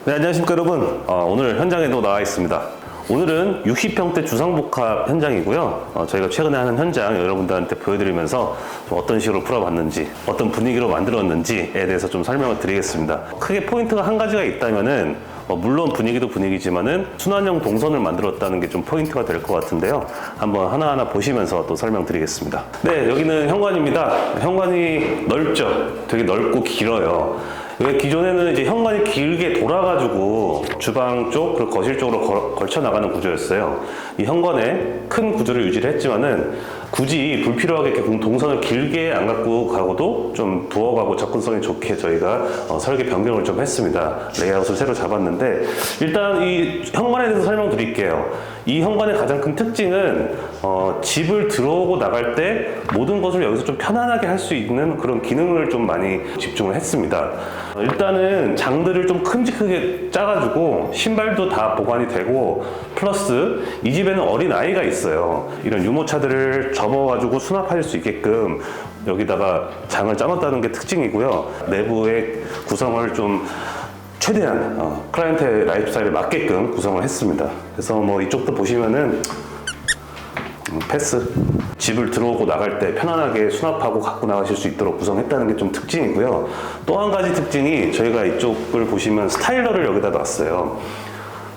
네, 안녕하십니까 여러분. 오늘 현장에도 나와 있습니다. 오늘은 60평대 주상복합 현장이고요. 저희가 최근에 하는 현장 여러분들한테 보여드리면서 좀 어떤 식으로 풀어봤는지, 어떤 분위기로 만들었는지에 대해서 좀 설명을 드리겠습니다. 크게 포인트가 한 가지가 있다면은 물론 분위기도 분위기지만은 순환형 동선을 만들었다는 게 좀 포인트가 될 것 같은데요. 한번 하나하나 보시면서 또 설명드리겠습니다. 네, 여기는 현관입니다. 현관이 넓죠. 되게 넓고 길어요. 왜 기존에는 이제 현관이 길게 돌아가지고 주방 쪽 그리고 거실 쪽으로 걸쳐 나가는 구조였어요. 이 현관에 큰 구조를 유지를 했지만은 굳이 불필요하게 이렇게 동선을 길게 안 갖고 가고도 좀 부엌하고 접근성이 좋게 저희가 설계 변경을 좀 했습니다. 레이아웃을 새로 잡았는데 일단 이 현관에 대해서 설명드릴게요. 이 현관의 가장 큰 특징은 집을 들어오고 나갈 때 모든 것을 여기서 좀 편안하게 할 수 있는 그런 기능을 좀 많이 집중을 했습니다. 일단은 장들을 좀 큼직하게 짜가지고 신발도 다 보관이 되고 플러스 이 집에는 어린 아이가 있어요. 이런 유모차들을 접어가지고 수납할 수 있게끔 여기다가 장을 짜놨다는 게 특징이고요. 내부의 구성을 좀 최대한 클라이언트의 라이프 스타일에 맞게끔 구성을 했습니다. 그래서 뭐 이쪽도 보시면은 패스 집을 들어오고 나갈 때 편안하게 수납하고 갖고 나가실 수 있도록 구성했다는 게 좀 특징이고요. 또 한 가지 특징이 저희가 이쪽을 보시면 스타일러를 여기다 놨어요.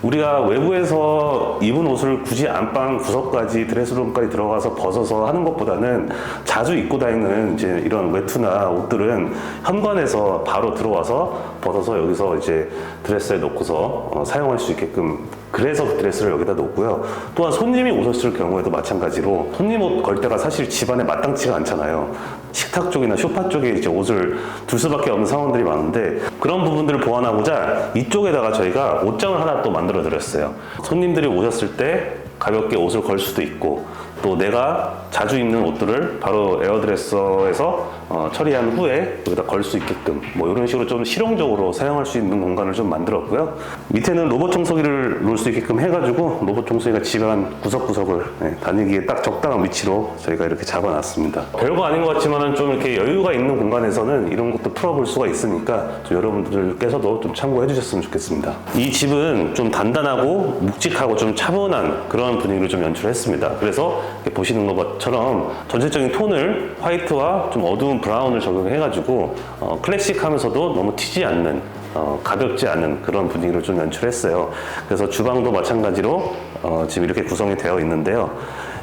우리가 외부에서 입은 옷을 굳이 안방 구석까지 드레스룸까지 들어가서 벗어서 하는 것보다는 자주 입고 다니는 이제 이런 외투나 옷들은 현관에서 바로 들어와서 벗어서 여기서 이제 드레스에 놓고서 사용할 수 있게끔 그래서 그 드레스를 여기다 놓고요. 또한 손님이 오셨을 경우에도 마찬가지로 손님 옷 걸 때가 사실 집안에 마땅치가 않잖아요. 식탁 쪽이나 소파 쪽에 이제 옷을 둘 수밖에 없는 상황들이 많은데 그런 부분들을 보완하고자 이쪽에다가 저희가 옷장을 하나 또 만들어 드렸어요. 손님들이 오셨을 때 가볍게 옷을 걸 수도 있고 또 내가 자주 입는 옷들을 바로 에어드레서에서 처리한 후에 여기다 걸 수 있게끔 뭐 이런 식으로 좀 실용적으로 사용할 수 있는 공간을 좀 만들었고요. 밑에는 로봇 청소기를 놓을 수 있게끔 해가지고 로봇 청소기가 집안 구석구석을 다니기에 딱 적당한 위치로 저희가 이렇게 잡아놨습니다. 별거 아닌 것 같지만은 좀 이렇게 여유가 있는 공간에서는 이런 것도 풀어볼 수가 있으니까 좀 여러분들께서도 좀 참고해 주셨으면 좋겠습니다. 이 집은 좀 단단하고 묵직하고 좀 차분한 그런 분위기를 좀 연출했습니다. 그래서 이렇게 보시는 것처럼 전체적인 톤을 화이트와 좀 어두운 브라운을 적용해가지고 클래식하면서도 너무 튀지 않는 가볍지 않은 그런 분위기를 좀 연출했어요. 그래서 주방도 마찬가지로 지금 이렇게 구성이 되어 있는데요.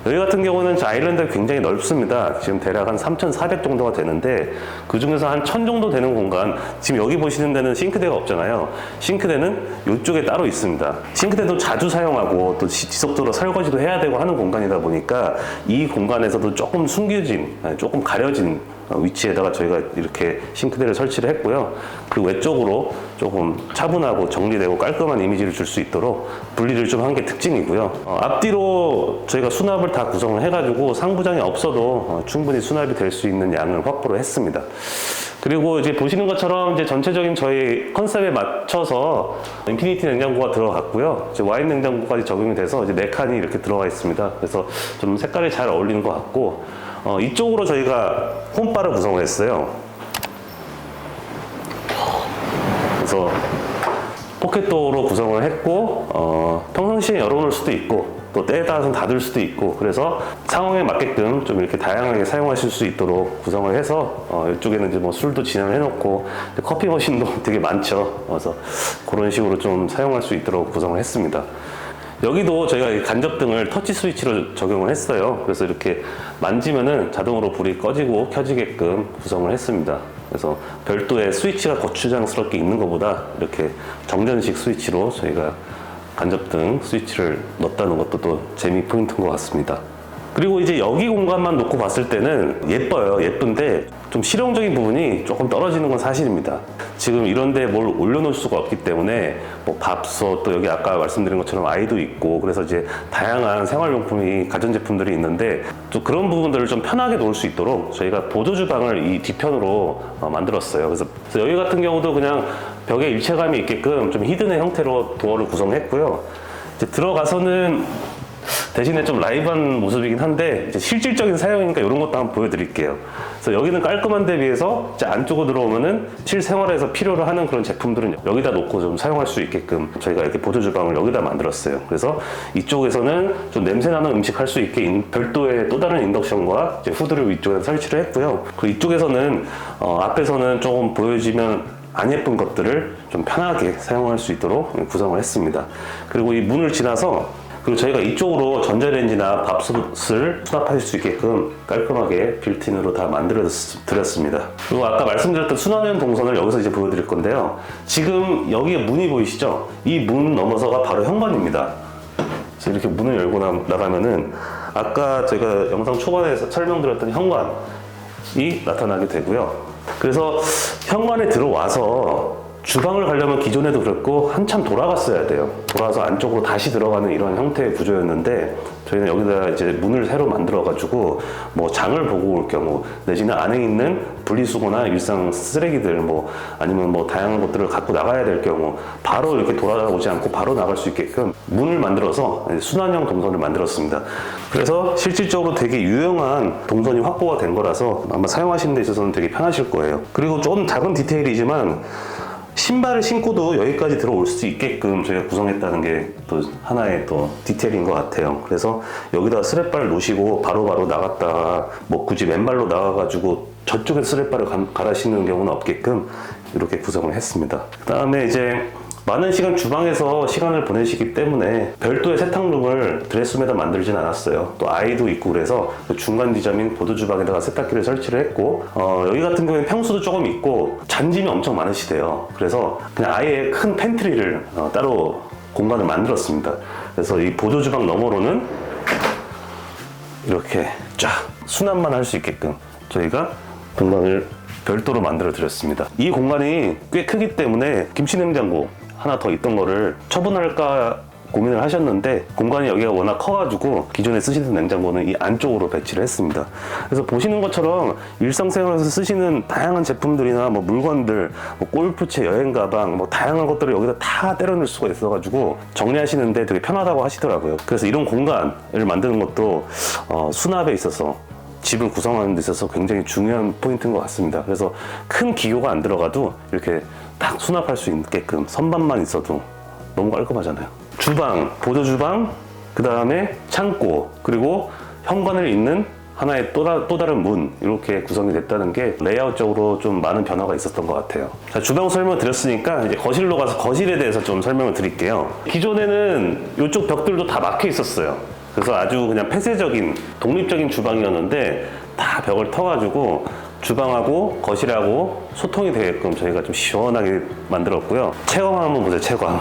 여기 같은 경우는 아일랜드가 굉장히 넓습니다. 지금 대략 한 3,400 정도가 되는데 그 중에서 한 1,000 정도 되는 공간, 지금 여기 보시는 데는 싱크대가 없잖아요. 싱크대는 이쪽에 따로 있습니다. 싱크대도 자주 사용하고 또 지속적으로 설거지도 해야 되고 하는 공간이다 보니까 이 공간에서도 조금 숨겨진, 조금 가려진 위치에다가 저희가 이렇게 싱크대를 설치를 했고요. 그 외쪽으로 조금 차분하고 정리되고 깔끔한 이미지를 줄 수 있도록 분리를 좀 한 게 특징이고요. 앞뒤로 저희가 수납을 다 구성을 해가지고 상부장이 없어도 충분히 수납이 될 수 있는 양을 확보를 했습니다. 그리고 이제 보시는 것처럼 이제 전체적인 저희 컨셉에 맞춰서 인피니티 냉장고가 들어갔고요. 이제 와인 냉장고까지 적용이 돼서 이제 4칸이 이렇게 들어가 있습니다. 그래서 좀 색깔이 잘 어울리는 것 같고 이쪽으로 저희가 홈바를 구성을 했어요. 그래서 포켓도어로 구성을 했고 평상시에 열어놓을 수도 있고 또 때에 따라서는 닫을 수도 있고 그래서 상황에 맞게끔 좀 이렇게 다양하게 사용하실 수 있도록 구성을 해서 이쪽에는 이제 뭐 술도 진열을 해놓고 커피 머신도 되게 많죠. 그래서 그런 식으로 좀 사용할 수 있도록 구성을 했습니다. 여기도 저희가 간접등을 터치 스위치로 적용을 했어요. 그래서 이렇게 만지면은 자동으로 불이 꺼지고 켜지게끔 구성을 했습니다. 그래서 별도의 스위치가 거추장스럽게 있는 것보다 이렇게 정전식 스위치로 저희가 간접등 스위치를 넣었다는 것도 또 재미 포인트인 것 같습니다. 그리고 이제 여기 공간만 놓고 봤을 때는 예뻐요. 예쁜데 좀 실용적인 부분이 조금 떨어지는 건 사실입니다. 지금 이런데 뭘 올려놓을 수가 없기 때문에 뭐 밥솥 또 여기 아까 말씀드린 것처럼 아이도 있고 그래서 이제 다양한 생활용품이 가전제품들이 있는데 또 그런 부분들을 좀 편하게 놓을 수 있도록 저희가 보조주방을 이 뒤편으로 만들었어요. 그래서 여기 같은 경우도 그냥 벽에 일체감이 있게끔 좀 히든의 형태로 도어를 구성했고요. 이제 들어가서는 대신에 좀 라이브한 모습이긴 한데 이제 실질적인 사용이니까 이런 것도 한번 보여드릴게요. 그래서 여기는 깔끔한 데 비해서 이제 안쪽으로 들어오면은 실생활에서 필요로 하는 그런 제품들은 여기다 놓고 좀 사용할 수 있게끔 저희가 이렇게 보조 주방을 여기다 만들었어요. 그래서 이쪽에서는 좀 냄새나는 음식 할 수 있게 별도의 또 다른 인덕션과 이제 후드를 위쪽에 설치를 했고요. 그리고 이쪽에서는 앞에서는 조금 보여지면 안 예쁜 것들을 좀 편하게 사용할 수 있도록 구성을 했습니다. 그리고 이 문을 지나서 그리고 저희가 이쪽으로 전자레인지나 밥솥을 수납하실 수 있게끔 깔끔하게 빌트인으로 다 만들어 드렸습니다. 그리고 아까 말씀드렸던 순환형 동선을 여기서 이제 보여드릴 건데요. 지금 여기에 문이 보이시죠? 이 문 넘어서가 바로 현관입니다. 그래서 이렇게 문을 열고 나가면은 아까 제가 영상 초반에서 설명드렸던 현관이 나타나게 되고요. 그래서 현관에 들어와서 주방을 가려면 기존에도 그랬고 한참 돌아갔어야 돼요. 돌아서 안쪽으로 다시 들어가는 이런 형태의 구조였는데 저희는 여기다 이제 문을 새로 만들어가지고 뭐 장을 보고 올 경우 내지는 안에 있는 분리수거나 일상 쓰레기들 뭐 아니면 뭐 다양한 것들을 갖고 나가야 될 경우 바로 이렇게 돌아오지 않고 바로 나갈 수 있게끔 문을 만들어서 순환형 동선을 만들었습니다. 그래서 실질적으로 되게 유용한 동선이 확보가 된 거라서 아마 사용하시는 데 있어서는 되게 편하실 거예요. 그리고 좀 작은 디테일이지만 신발을 신고도 여기까지 들어올 수 있게끔 저희가 구성했다는 게 또 하나의 또 디테일인 것 같아요. 그래서 여기다 스랩바를 놓으시고 바로바로 나갔다가 뭐 굳이 맨발로 나가가지고 저쪽에 스랩바를 갈아 신는 경우는 없게끔 이렇게 구성을 했습니다. 그 다음에 이제 많은 시간 주방에서 시간을 보내시기 때문에 별도의 세탁룸을 드레스룸에다 만들진 않았어요. 또 아이도 있고 그래서 중간 지점인 보드 주방에다가 세탁기를 설치를 했고 여기 같은 경우에는 평수도 조금 있고 잔짐이 엄청 많으시대요. 그래서 그냥 아예 큰 팬트리를 따로 공간을 만들었습니다. 그래서 이 보드 주방 너머로는 이렇게 쫙 수납만 할 수 있게끔 저희가 공간을 별도로 만들어 드렸습니다. 이 공간이 꽤 크기 때문에 김치냉장고 하나 더 있던 거를 처분할까 고민을 하셨는데 공간이 여기가 워낙 커가지고 기존에 쓰시던 냉장고는 이 안쪽으로 배치를 했습니다. 그래서 보시는 것처럼 일상생활에서 쓰시는 다양한 제품들이나 뭐 물건들, 뭐 골프채, 여행 가방, 뭐 다양한 것들을 여기다 다 때려 넣을 수가 있어가지고 정리하시는데 되게 편하다고 하시더라고요. 그래서 이런 공간을 만드는 것도 수납에 있어서 집을 구성하는 데 있어서 굉장히 중요한 포인트인 것 같습니다. 그래서 큰 기교가 안 들어가도 이렇게 딱 수납할 수 있게끔 선반만 있어도 너무 깔끔하잖아요. 주방, 보조 주방, 그 다음에 창고, 그리고 현관을 잇는 하나의 또 다른 문 이렇게 구성이 됐다는 게 레이아웃적으로 좀 많은 변화가 있었던 것 같아요. 자, 주방 설명 드렸으니까 이제 거실로 가서 거실에 대해서 좀 설명을 드릴게요. 기존에는 이쪽 벽들도 다 막혀 있었어요. 그래서 아주 그냥 폐쇄적인 독립적인 주방이었는데 다 벽을 터가지고 주방하고 거실하고 소통이 되게끔 저희가 좀 시원하게 만들었고요. 채광 한번 보세요. 채광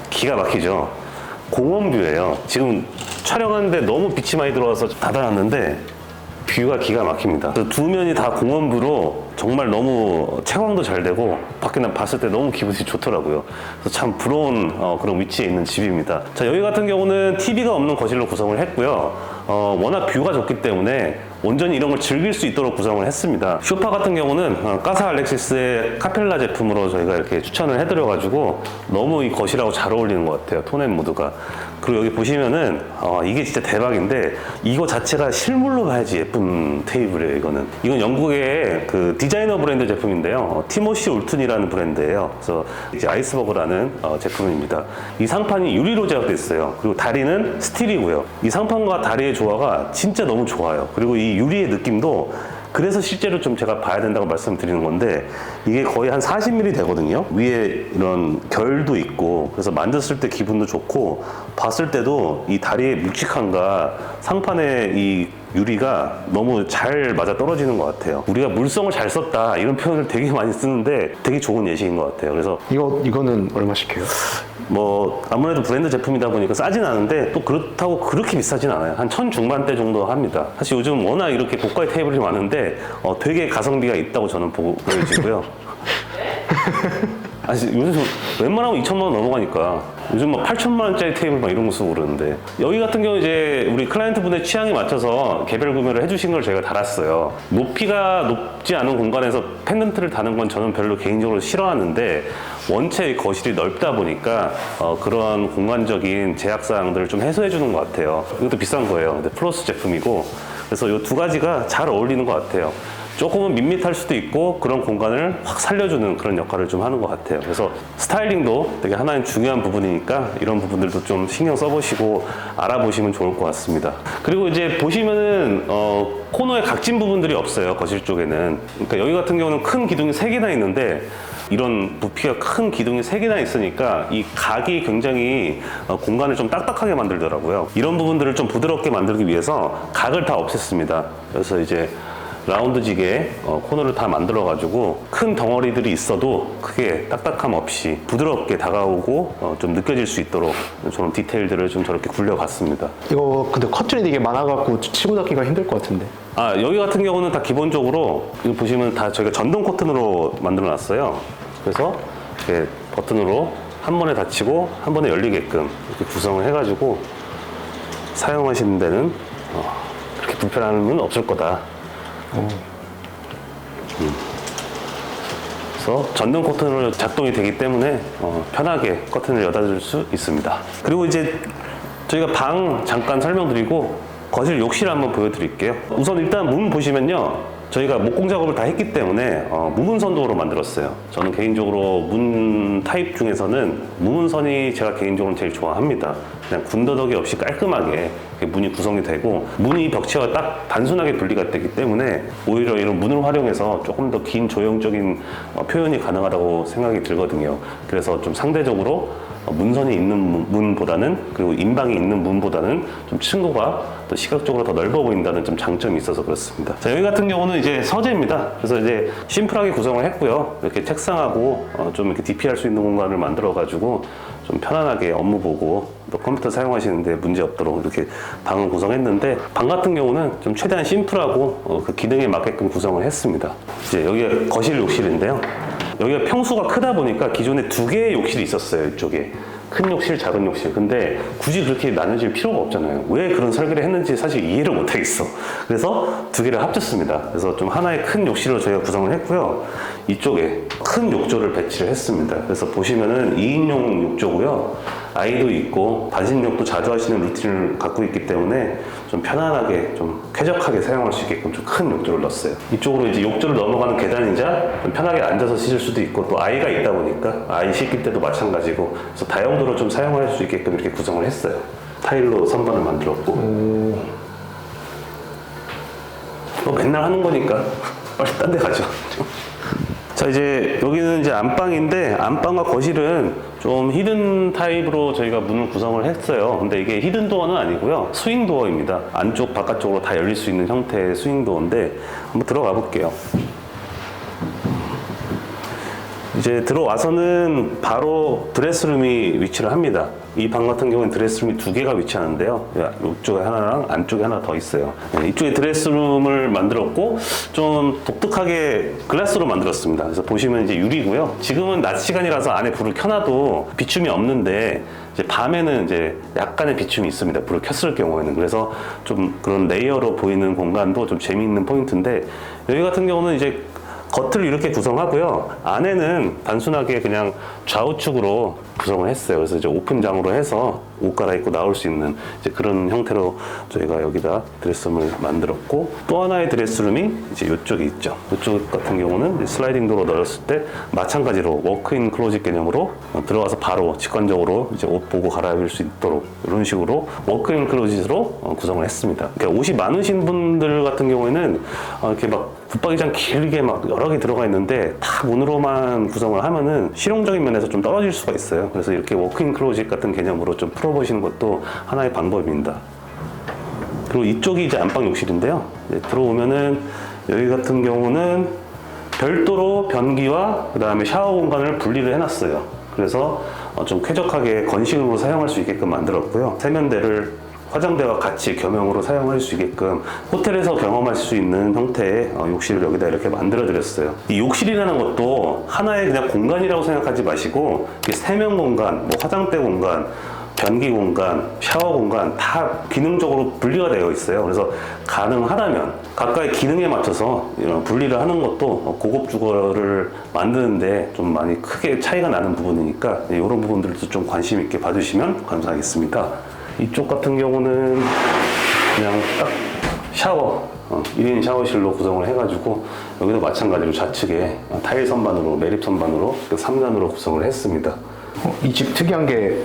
기가 막히죠. 공원뷰예요. 지금 촬영하는데 너무 빛이 많이 들어와서 닫아놨는데 뷰가 기가 막힙니다. 두 면이 다 공원뷰로 정말 너무 채광도 잘 되고 밖에 봤을 때 너무 기분이 좋더라고요. 그래서 참 부러운 그런 위치에 있는 집입니다. 자, 여기 같은 경우는 TV가 없는 거실로 구성을 했고요. 워낙 뷰가 좋기 때문에 온전히 이런 걸 즐길 수 있도록 구성을 했습니다. 소파 같은 경우는 까사 알렉시스의 카펠라 제품으로 저희가 이렇게 추천을 해드려가지고 너무 이 거실하고 잘 어울리는 것 같아요. 톤 앤 무드가. 그리고 여기 보시면은 이게 진짜 대박인데 이거 자체가 실물로 봐야지 예쁜 테이블이에요. 이건 영국의 그 디자이너 브랜드 제품인데요. 티모시 올튼이라는 브랜드예요. 그래서 이제 아이스버그라는 제품입니다. 이 상판이 유리로 제작되어 있어요. 그리고 다리는 스틸이고요. 이 상판과 다리의 조화가 진짜 너무 좋아요. 그리고 이 유리의 느낌도 그래서 실제로 좀 제가 봐야 된다고 말씀드리는 건데 이게 거의 한 40mm 되거든요. 위에 이런 결도 있고 그래서 만졌을 때 기분도 좋고 봤을 때도 이 다리의 묵직함과 상판의 이 유리가 너무 잘 맞아 떨어지는 것 같아요. 우리가 물성을 잘 썼다 이런 표현을 되게 많이 쓰는데 되게 좋은 예시인 것 같아요. 그래서 이거는 얼마씩 해요? 뭐 아무래도 브랜드 제품이다 보니까 싸진 않은데 또 그렇다고 그렇게 비싸진 않아요. 한 1000중반대 정도 합니다. 사실 요즘 워낙 이렇게 고가의 테이블이 많은데 되게 가성비가 있다고 저는 보여지고요. 아니, 요즘 웬만하면 2천만 원 넘어가니까 요즘 막 8천만 원짜리 테이블 막 이런 거 쓰고 그러는데 여기 같은 경우 이제 우리 클라이언트 분의 취향에 맞춰서 개별 구매를 해주신 걸 저희가 달았어요. 높이가 높지 않은 공간에서 펜던트를 다는 건 저는 별로 개인적으로 싫어하는데 원체 거실이 넓다 보니까 그런 공간적인 제약사항들을 좀 해소해 주는 것 같아요. 이것도 비싼 거예요. 근데 플러스 제품이고, 그래서 이 두 가지가 잘 어울리는 것 같아요. 조금은 밋밋할 수도 있고 그런 공간을 확 살려주는 그런 역할을 좀 하는 것 같아요. 그래서 스타일링도 되게 하나의 중요한 부분이니까 이런 부분들도 좀 신경 써보시고 알아보시면 좋을 것 같습니다. 그리고 이제 보시면은 코너에 각진 부분들이 없어요. 거실 쪽에는. 그러니까 여기 같은 경우는 큰 기둥이 3개나 있는데 이런 부피가 큰 기둥이 3개나 있으니까 이 각이 굉장히 공간을 좀 딱딱하게 만들더라고요. 이런 부분들을 좀 부드럽게 만들기 위해서 각을 다 없앴습니다. 그래서 이제 라운드지게 코너를 다 만들어 가지고 큰 덩어리들이 있어도 크게 딱딱함 없이 부드럽게 다가오고 좀 느껴질 수 있도록 저런 디테일들을 좀 저렇게 굴려봤습니다. 이거 근데 커튼이 되게 많아갖고 치고 닫기가 힘들 것 같은데. 여기 같은 경우는 다 기본적으로 이거 보시면 다 저희가 전동 커튼으로 만들어 놨어요. 그래서 이렇게 버튼으로 한 번에 닫히고 한 번에 열리게끔 이렇게 구성을 해가지고 사용하시는 데는 그렇게 불편함은 없을 거다. 그래서 전동 커튼으로 작동이 되기 때문에 편하게 커튼을 여닫을 수 있습니다. 그리고 이제 저희가 방 잠깐 설명드리고 거실 욕실 한번 보여드릴게요. 우선 일단 문 보시면요, 저희가 목공 작업을 다 했기 때문에 무문선도로 만들었어요. 저는 개인적으로 문 타입 중에서는 무문선이 제가 개인적으로 제일 좋아합니다. 그냥 군더더기 없이 깔끔하게 문이 구성이 되고 문이 벽체와 딱 단순하게 분리가 되기 때문에 오히려 이런 문을 활용해서 조금 더 긴 조형적인 표현이 가능하다고 생각이 들거든요. 그래서 좀 상대적으로 문선이 있는 문보다는, 그리고 인방이 있는 문보다는 좀 층고가 또 시각적으로 더 넓어 보인다는 좀 장점이 있어서 그렇습니다. 자, 여기 같은 경우는 이제 서재입니다. 그래서 이제 심플하게 구성을 했고요. 이렇게 책상하고 좀 이렇게 DP할 수 있는 공간을 만들어 가지고 좀 편안하게 업무 보고 또 컴퓨터 사용하시는데 문제 없도록 이렇게 방을 구성했는데, 방 같은 경우는 좀 최대한 심플하고 그 기능에 맞게끔 구성을 했습니다. 이제 여기가 거실 욕실인데요. 여기가 평수가 크다 보니까 기존에 2개의 욕실이 있었어요. 이쪽에 큰 욕실, 작은 욕실. 근데 굳이 그렇게 나눠질 필요가 없잖아요. 왜 그런 설계를 했는지 사실 이해를 못 하겠어. 그래서 2개를 합쳤습니다. 그래서 좀 하나의 큰 욕실로 저희가 구성을 했고요. 이쪽에 큰 욕조를 배치를 했습니다. 그래서 보시면은 2인용 욕조고요. 아이도 있고 반신욕도 자주 하시는 루틴을 갖고 있기 때문에 좀 편안하게, 좀 쾌적하게 사용할 수 있게끔 좀 큰 욕조를 넣었어요. 이쪽으로 이제 욕조를 넘어가는 계단이자 좀 편하게 앉아서 씻을 수도 있고, 또 아이가 있다 보니까 아이 씻길 때도 마찬가지고, 그래서 다용도로 좀 사용할 수 있게끔 이렇게 구성을 했어요. 타일로 선반을 만들었고. 맨날 하는 거니까 빨리 딴 데 가죠. 자, 이제 여기는 이제 안방인데, 안방과 거실은 좀 히든 타입으로 저희가 문을 구성을 했어요. 근데 이게 히든 도어는 아니고요, 스윙 도어입니다. 안쪽 바깥쪽으로 다 열릴 수 있는 형태의 스윙 도어인데 한번 들어가 볼게요. 이제 들어와서는 바로 드레스룸이 위치를 합니다. 이 방 같은 경우는 드레스룸이 2개가 위치하는데요. 이쪽에 하나랑 안쪽에 하나 더 있어요. 이쪽에 드레스룸을 만들었고 좀 독특하게 글라스로 만들었습니다. 그래서 보시면 이제 유리고요. 지금은 낮 시간이라서 안에 불을 켜놔도 비춤이 없는데, 이제 밤에는 이제 약간의 비춤이 있습니다. 불을 켰을 경우에는. 그래서 좀 그런 레이어로 보이는 공간도 좀 재미있는 포인트인데, 여기 같은 경우는 이제 겉을 이렇게 구성하고요. 안에는 단순하게 그냥 좌우측으로 구성을 했어요. 그래서 이제 오픈장으로 해서 옷 갈아입고 나올 수 있는 이제 그런 형태로 저희가 여기다 드레스룸을 만들었고, 또 하나의 드레스룸이 이제 이쪽에 있죠. 이쪽 같은 경우는 이제 슬라이딩 도어로 넣었을 때 마찬가지로 워크인 클로짓 개념으로 들어가서 바로 직관적으로 이제 옷 보고 갈아입을 수 있도록 이런 식으로 워크인 클로짓으로 구성을 했습니다. 그러니까 옷이 많으신 분들 같은 경우에는 이렇게 막 붙박이장 길게 막 여러 개 들어가 있는데 다 문으로만 구성을 하면은 실용적인 면에서 좀 떨어질 수가 있어요. 그래서 이렇게 워크인 클로짓 같은 개념으로 좀 풀어보시는 것도 하나의 방법입니다. 그리고 이쪽이 이제 안방 욕실인데요. 이제 들어오면은 여기 같은 경우는 별도로 변기와 그 다음에 샤워 공간을 분리를 해놨어요. 그래서 좀 쾌적하게 건식으로 사용할 수 있게끔 만들었고요. 세면대를 화장대와 같이 겸용으로 사용할 수 있게끔 호텔에서 경험할 수 있는 형태의 욕실을 여기다 이렇게 만들어 드렸어요. 이 욕실이라는 것도 하나의 그냥 공간이라고 생각하지 마시고, 세면 공간, 뭐 화장대 공간, 변기 공간, 샤워 공간 다 기능적으로 분리가 되어 있어요. 그래서 가능하다면 각각의 기능에 맞춰서 이런 분리를 하는 것도 고급 주거를 만드는데 좀 많이 크게 차이가 나는 부분이니까 이런 부분들도 좀 관심 있게 봐주시면 감사하겠습니다. 이쪽 같은 경우는 그냥 딱 샤워 1인 샤워실로 구성을 해가지고 여기도 마찬가지로 좌측에 타일 선반으로 매립 선반으로 3단으로 구성을 했습니다. 이 집 특이한 게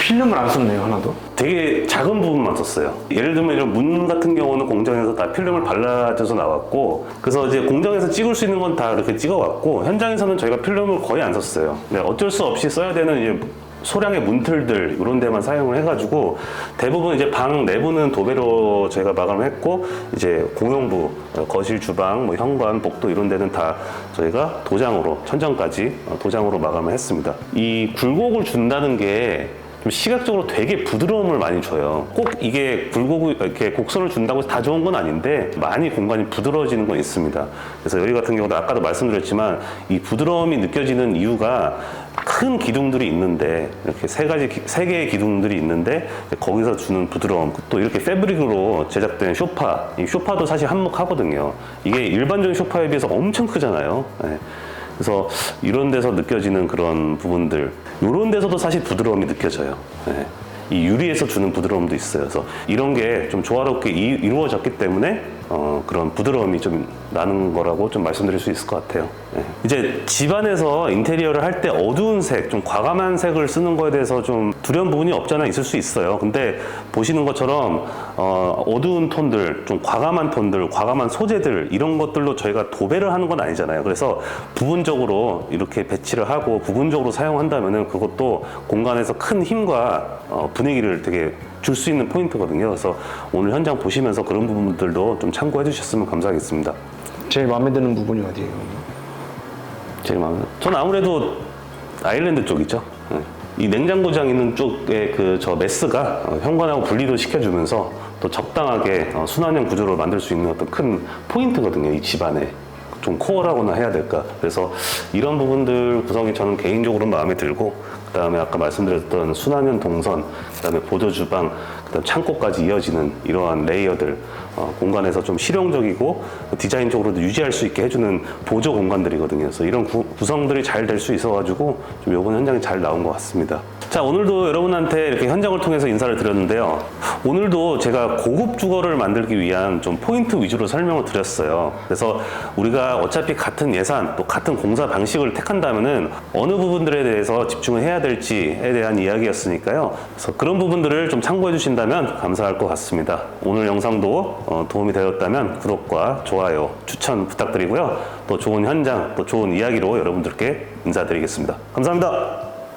필름을 안 썼네요, 하나도. 되게 작은 부분만 썼어요. 예를 들면 이런 문 같은 경우는 공장에서 다 필름을 발라줘서 나왔고, 그래서 이제 공장에서 찍을 수 있는 건 다 이렇게 찍어왔고, 현장에서는 저희가 필름을 거의 안 썼어요. 어쩔 수 없이 써야 되는 이제 소량의 문틀들 이런 데만 사용을 해가지고 대부분 이제 방 내부는 도배로 저희가 마감을 했고, 이제 공용부 거실, 주방, 뭐 현관, 복도 이런 데는 다 저희가 도장으로 천장까지 도장으로 마감을 했습니다. 이 굴곡을 준다는 게 좀 시각적으로 되게 부드러움을 많이 줘요. 꼭 이게 굴곡을 이렇게 곡선을 준다고 해서 다 좋은 건 아닌데 많이 공간이 부드러워지는 건 있습니다. 그래서 여기 같은 경우도 아까도 말씀드렸지만 이 부드러움이 느껴지는 이유가 큰 기둥들이 있는데 이렇게 세 개의 기둥들이 있는데 거기서 주는 부드러움, 또 이렇게 패브릭으로 제작된 소파, 이 소파도 사실 한몫하거든요. 이게 일반적인 소파에 비해서 엄청 크잖아요. 네. 그래서 이런 데서 느껴지는 그런 부분들, 이런 데서도 사실 부드러움이 느껴져요. 네. 이 유리에서 주는 부드러움도 있어요. 그래서 이런 게 좀 조화롭게 이루어졌기 때문에 그런 부드러움이 좀 나는 거라고 좀 말씀드릴 수 있을 것 같아요. 네. 이제 집안에서 인테리어를 할 때 어두운 색, 좀 과감한 색을 쓰는 거에 대해서 좀 두려운 부분이 없잖아 있을 수 있어요. 근데 보시는 것처럼 어두운 톤들, 좀 과감한 톤들, 과감한 소재들 이런 것들로 저희가 도배를 하는 건 아니잖아요. 그래서 부분적으로 이렇게 배치를 하고 부분적으로 사용한다면은 그것도 공간에서 큰 힘과 분위기를 되게 줄 수 있는 포인트거든요. 그래서 오늘 현장 보시면서 그런 부분들도 좀 참고해 주셨으면 감사하겠습니다. 제일 마음에 드는 부분이 어디예요? 제일 마음에 저는 아무래도 아일랜드 쪽이죠. 네. 이 냉장고장 있는 쪽에 그 저 메스가 현관하고 분리도 시켜주면서 또 적당하게 순환형 구조를 만들 수 있는 어떤 큰 포인트거든요. 이 집안에 좀 코어라고나 해야 될까. 그래서 이런 부분들 구성이 저는 개인적으로 마음에 들고, 그 다음에 아까 말씀드렸던 순환형 동선, 그 다음에 보조 주방, 그 다음 창고까지 이어지는 이러한 레이어들, 공간에서 좀 실용적이고 디자인적으로도 유지할 수 있게 해주는 보조 공간들이거든요. 그래서 이런 구성들이 잘 될 수 있어가지고 좀 이번 현장이 잘 나온 것 같습니다. 자, 오늘도 여러분한테 이렇게 현장을 통해서 인사를 드렸는데요. 오늘도 제가 고급 주거를 만들기 위한 좀 포인트 위주로 설명을 드렸어요. 그래서 우리가 어차피 같은 예산, 또 같은 공사 방식을 택한다면은 어느 부분들에 대해서 집중을 해야 될지에 대한 이야기였으니까요. 그래서 그런 부분들을 좀 참고해 주신다면 감사할 것 같습니다. 오늘 영상도 도움이 되었다면 구독과 좋아요, 추천 부탁드리고요. 또 좋은 현장, 또 좋은 이야기로 여러분들께 인사드리겠습니다. 감사합니다.